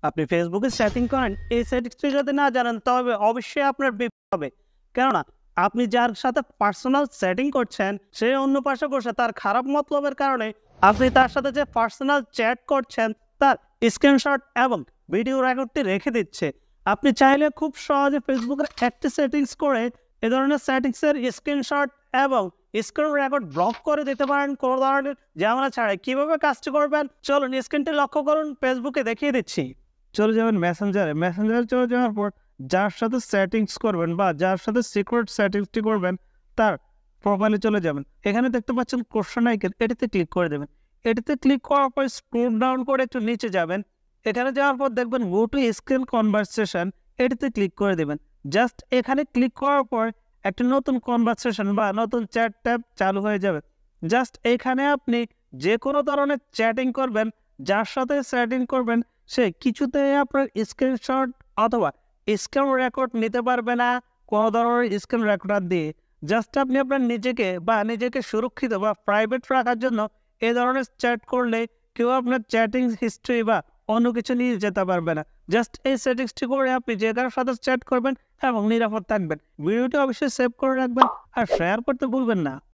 আপনি ফেসবুকে সেটিং করেন, এই সেটিংসটি যদি না জানেন তবে অবশ্যই আপনার বিপদ হবে। কেননা আপনি যার সাথে পার্সোনাল সেটিং করছেন সে অন্য পাশে বসে তার খারাপ মতলবের কারণে আপনি তার সাথে যে পার্সোনাল চ্যাট করছেন তার স্ক্রিনশট এবং ভিডিও রেকর্ডটি রেখে দিচ্ছে। আপনি চাইলে খুব সহজে ফেসবুকের একটি সেটিংস করে এ ধরনের সেটিংসের স্ক্রিনশট এবং স্ক্রিন রেকর্ড ব্লক করে দিতে পারেন কোনো ধরনের ঝামেলা ছাড়াই। কীভাবে কাজটি করবেন চলুন স্ক্রিনটি লক্ষ্য করুন, ফেসবুকে দেখিয়ে দিচ্ছি। চলে যাবেন মেসেঞ্জারে চলে যাওয়ার পর যার সাথে সেটিংস করবেন বা যার সাথে সিক্রেট সেটিংসটি করবেন তার প্রোফাইলে চলে যাবেন। এখানে দেখতে পাচ্ছেন কোশ্চেন আইকন, এটিতে ক্লিক করে দেবেন। এটিতে ক্লিক করার পর স্ক্রল ডাউন করে একটু নিচে যাবেন। এখানে যাওয়ার পর দেখবেন গো টু স্ক্রিন কনভারসেশন, এটিতে ক্লিক করে দেবেন। জাস্ট এখানে ক্লিক করার পর একটা নতুন কনভারসেশন বা নতুন চ্যাট ট্যাব চালু হয়ে যাবে। জাস্ট এখানে আপনি যে কোনো ধরনের চ্যাটিং করবেন, যার সাথে চ্যাটিং করবেন সে কিছুতেই আপনার স্ক্রিনশট অথবা স্ক্রিন রেকর্ড নিতে পারবে না কোনো ধরনের স্ক্রিন রেকর্ডার দিয়ে। জাস্ট আপনি আপনার নিজেকে সুরক্ষিত বা প্রাইভেট রাখার জন্য এ ধরনের চ্যাট করলে কেউ আপনার চ্যাটিং হিস্ট্রি বা অন্য কিছু নিয়ে যেতে পারবে না। জাস্ট এই সেটিংসটি করে আপনি যে কারোর সাথে চ্যাট করবেন এবং নিরাপদ থাকবেন। ভিডিওটি অবশ্যই সেভ করে রাখবেন আর শেয়ার করতে ভুলবেন না।